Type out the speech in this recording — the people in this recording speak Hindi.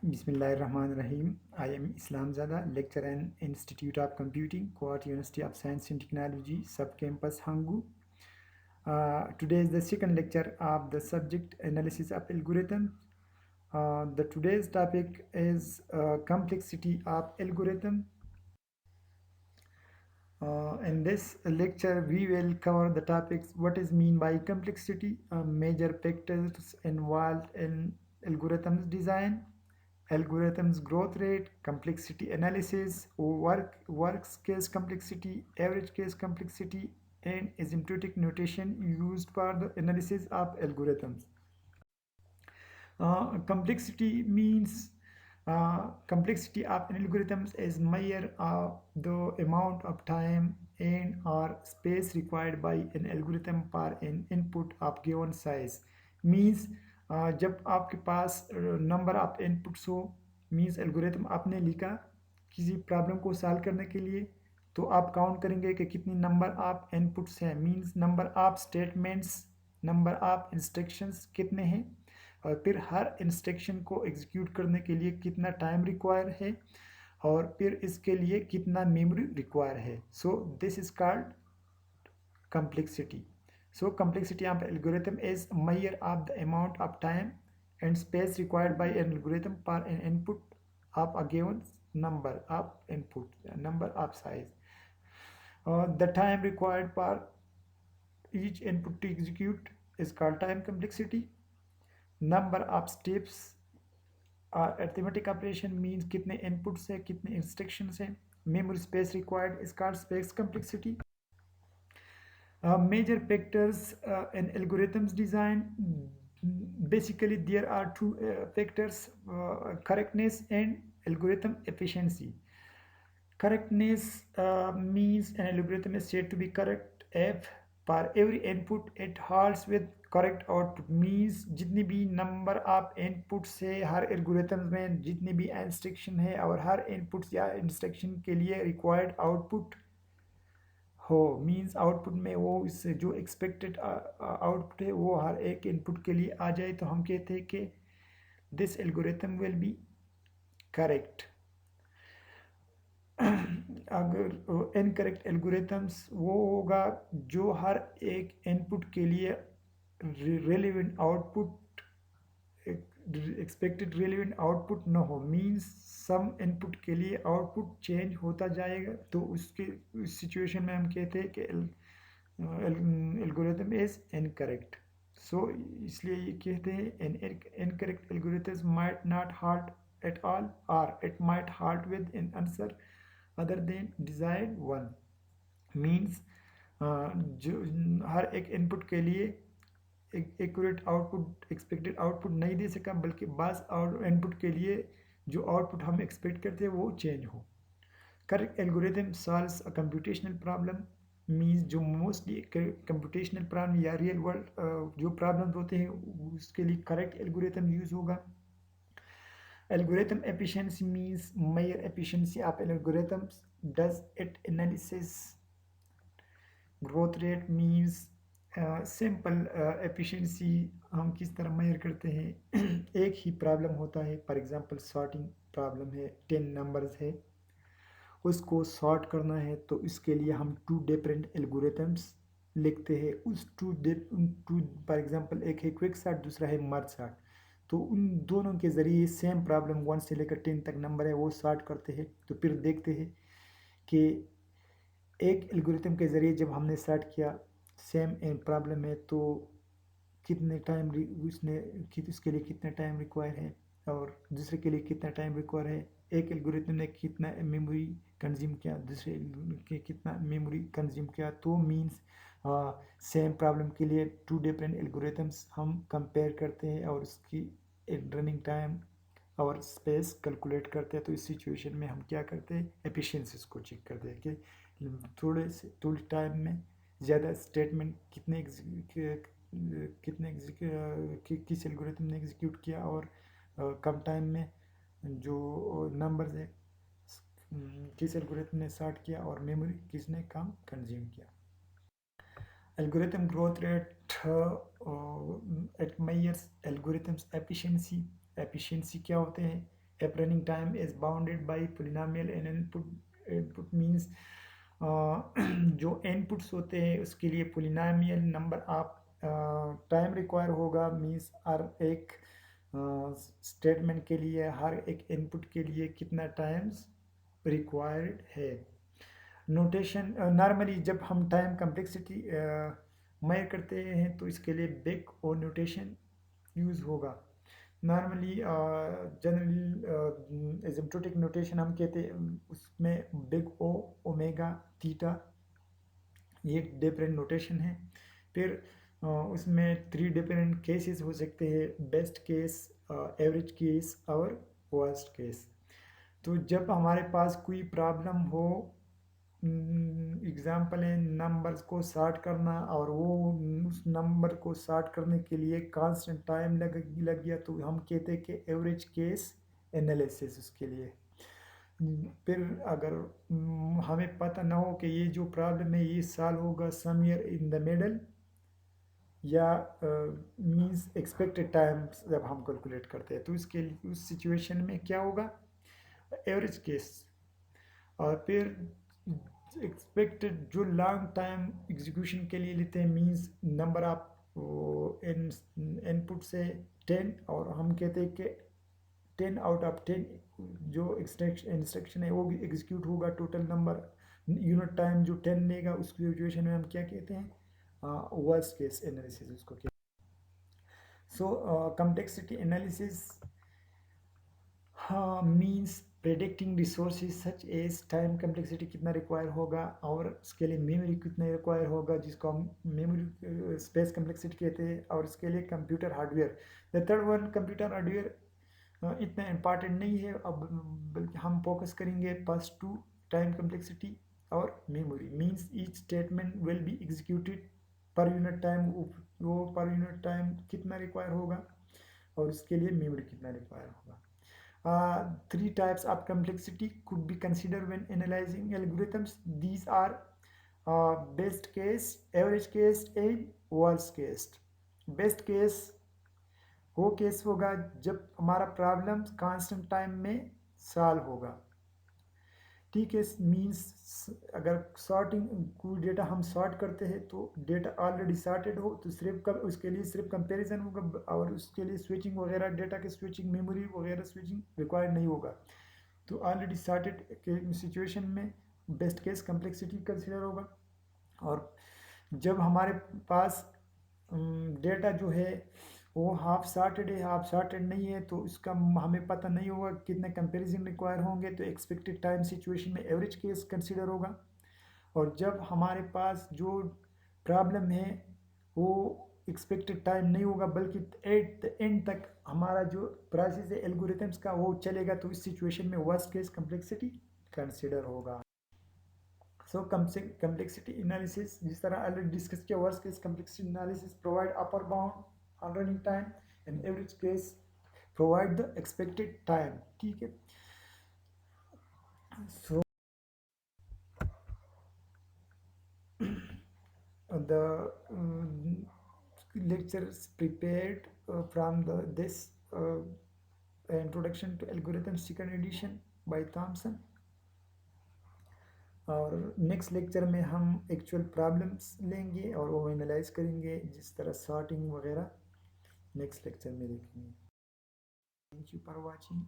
Bismillahirrahmanirrahim. I am Islam Zada, lecturer in Institute of Computing, Kuwait University of Science and Technology, Subcampus Hangu. Today is the second lecture of the subject analysis of algorithm. The today's topic is complexity of algorithm. In this lecture, we will cover the topics: what is mean by complexity, major factors involved in algorithms design, algorithms growth rate, complexity analysis, works case complexity, average case complexity, and asymptotic notation used for the analysis of algorithms. Complexity means complexity of an algorithms is measure the amount of time and or space required by an algorithm for an input of given size. Means जब आपके पास नंबर ऑफ इनपुट्स हो, मीन्स एल्गोरिथम आपने लिखा किसी प्रॉब्लम को सॉल्व करने के लिए, तो आप काउंट करेंगे कि कितनी नंबर ऑफ इनपुट्स हैं, means number of statements, number of instructions कितने हैं, और फिर हर इंस्ट्रक्शन को एग्जीक्यूट करने के लिए कितना टाइम रिक्वायर है, और फिर इसके लिए कितना मेमोरी रिक्वायर है. So this is called complexity. So complexity of algorithm is measure of the amount of time and space required by an algorithm for an input of a given number of input, number of size. The time required for each input to execute is called time complexity. Number of steps arithmetic operation means कितने inputs है, कितने instructions है. Memory space required is called space complexity. Major factors in algorithms design, basically there are two factors, correctness and algorithm efficiency. Correctness means an algorithm is said to be correct if for every input it holds with correct output. Means जितनी भी number of inputs है हर algorithm में, जितनी भी instruction है और हर inputs या instruction के लिए required output हो, मीन्स आउटपुट में वो इससे जो एक्सपेक्टेड आउटपुट है वो हर एक इनपुट के लिए आ जाए, तो हम कहते हैं कि this algorithm will be correct. अगर इनकरेक्ट एल्गोरिथम्स वो होगा जो हर एक इनपुट के लिए relevant output, expected relevant output न हो. मीन्स सम इनपुट के लिए आउटपुट चेंज होता जाएगा, तो उसके उस सिचुएशन में हम कहते हैं कि एल्गोरिथम इज इनकरेक्ट. सो इसलिए ये कहते हैं incorrect algorithm might not halt at all और it might halt with an answer other than desired one. Means जो हर एक इनपुट के लिए एक्यूरेट आउटपुट, एक्सपेक्टेड आउटपुट नहीं दे सका, बल्कि बास इनपुट के लिए जो आउटपुट हम एक्सपेक्ट करते हैं वो चेंज हो. करेक्ट एल्गोरिथम सॉल्व्स अ कंप्यूटेशनल प्रॉब्लम. मीन्स जो मोस्टली कंप्यूटेशनल प्रॉब्लम या रियल वर्ल्ड जो प्रॉब्लम्स होते हैं उसके लिए करेक्ट एल्गोरिथम यूज होगा. Algorithm efficiency means measure efficiency of an algorithm. Does it analysis? Growth rate means simple efficiency हम किस तरह मेजर करते हैं. एक ही प्रॉब्लम होता है, फॉर एग्जांपल सॉर्टिंग प्रॉब्लम है, 10 नंबर्स है, उसको सॉर्ट करना है, तो इसके लिए हम टू डिफरेंट एल्गोरिथम्स लिखते हैं. उस टू फॉर एग्जांपल एक है क्विक सॉर्ट, दूसरा है मर्ज सॉर्ट, तो उन दोनों के ज़रिए सेम प्रॉब्लम 1 से लेकर 10 तक नंबर है वो सॉर्ट करते हैं. तो फिर देखते हैं कि एक एल्गोरिथम के ज़रिए जब हमने सॉर्ट किया सेम प्रॉब्लम है, तो कितने टाइम उसने उसके लिए कितना टाइम रिक्वायर है और दूसरे के लिए कितना टाइम रिक्वायर है. एक एल्गोरिथम ने कितना मेमोरी कंज्यूम किया, दूसरे के कितना मेमोरी कंज्यूम किया. तो मीन्स सेम प्रॉब्लम के लिए टू डिफरेंट एल्गोरिथम्स हम कंपेयर करते हैं और उसकी रनिंग टाइम और स्पेस कैलकुलेट करते हैं. तो इस सिचुएशन में हम क्या करते हैं, एफिशिएंसीज को चेक करते हैं कि थोड़े टाइम में ज़्यादा स्टेटमेंट किस एल्गोरिथम ने एग्जीक्यूट किया और कम टाइम में जो नंबर्स है किस एल्गोरिथम ने सॉर्ट किया और मेमोरी किसने कम कंज्यूम किया. Algorithm growth rate it measures algorithms efficiency. Efficiency क्या होते हैं, If running time is bounded by polynomial and input means जो इनपुट्स होते हैं उसके लिए पोलिनोमियल नंबर आप टाइम रिक्वायर होगा मींस हर एक स्टेटमेंट के लिए हर एक इनपुट के लिए कितना टाइम्स रिक्वायर्ड है। नोटेशन नॉर्मली जब हम टाइम कम्प्लेक्सिटी मेजर करते हैं तो इसके लिए बिग ओ नोटेशन यूज़ होगा। नॉर्मली जनरली एसिम्प्टोटिक नोटेशन हम कहते हैं उसमें बिग ओ ओमेगा थीटा ये डिफरेंट नोटेशन है। फिर उसमें 3 डिफरेंट केसेस हो सकते हैं, बेस्ट केस, एवरेज केस और वर्स्ट केस। तो जब हमारे पास कोई प्रॉब्लम हो, एग्जाम्पल है नंबर्स को सॉर्ट करना और वो उस नंबर को सॉर्ट करने के लिए कांस्टेंट टाइम लग गया तो हम कहते हैं कि एवरेज केस एनालिसिस उसके लिए। फिर अगर हमें पता ना हो कि ये जो प्रॉब्लम है ये सॉल्व होगा समवेयर इन द मिडल या मींस एक्सपेक्टेड टाइम जब हम कैलकुलेट करते हैं तो इसके लिए उस सिचुएशन में क्या होगा, एवरेज केस। और फिर एक्सपेक्टेड जो लॉन्ग टाइम एग्जीक्यूशन के लिए लेते हैं मींस नंबर ऑफ इनपुट से 10 और हम कहते हैं कि 10 आउट ऑफ 10 जो इंस्ट्रक्शन है वो भी एग्जीक्यूट होगा, टोटल नंबर यूनिट टाइम जो 10 लेगा उस सिचुएशन में हम क्या कहते हैं, वर्स्ट केस एनालिसिस उसको कहते हैं। सो कम्प्लेक्सिटी एनालिसिस हाँ means predicting resources such as time complexity कितना रिक्वायर होगा और उसके लिए मेमोरी कितना रिक्वायर होगा जिसको हम मेमोरी स्पेस कम्प्लेक्सिटी कहते हैं, और इसके लिए computer hardware. The third one computer hardware इतना इम्पॉर्टेंट नहीं है अब, बल्कि हम फोकस करेंगे फर्स्ट टू टाइम कम्प्लेक्सिटी और memory means each statement will be executed per unit time, वो पर यूनिट टाइम कितना रिक्वायर होगा और उसके लिए मेमोरी कितना रिक्वायर होगा। Three types of complexity could be considered when analyzing algorithms. These are best case, average case and worst case. Best case वो केस होगा जब हमारा प्रॉब्लम कांस्टेंट टाइम में सॉल्व होगा। ठीक है, मीन्स अगर सॉर्टिंग कोई डेटा हम सॉर्ट करते हैं तो डेटा ऑलरेडी सॉर्टेड हो तो सिर्फ उसके लिए सिर्फ कंपैरिजन होगा और उसके लिए स्विचिंग वगैरह, डेटा के स्विचिंग, मेमोरी वगैरह स्विचिंग रिक्वायर्ड नहीं होगा। तो ऑलरेडी सॉर्टेड के सिचुएशन में बेस्ट केस कम्प्लेक्सिटी कंसिडर होगा। और जब हमारे पास डेटा जो है वो हाफ सॉर्टेड है, हाफ सॉर्टेड नहीं है, तो इसका हमें पता नहीं होगा कितने कंपैरिजन रिक्वायर होंगे, तो एक्सपेक्टेड टाइम सिचुएशन में एवरेज केस कंसिडर होगा। और जब हमारे पास जो प्रॉब्लम है वो एक्सपेक्टेड टाइम नहीं होगा बल्कि एट द एंड तक हमारा जो प्रोसेस है एल्गोरिथम्स का वो चलेगा, तो इस सिचुएशन में वर्स्ट केस कम्प्लेक्सिटी कंसिडर होगा। सो कम्प्लेक्सिटी एनालिसिस जिस तरह ऑलरेडी डिस्कस किया, worst case complexity analysis provide upper bound on running time and average case provide the expected time. ठीक है, सो the lectures prepared from this introduction to algorithm second edition by Thompson। और नेक्स्ट लेक्चर में हम एक्चुअल प्रॉब्लम्स लेंगे और वो एनालाइज करेंगे जिस तरह सॉर्टिंग वगैरह नेक्स्ट लेक्चर में देखेंगे। Thank you for watching.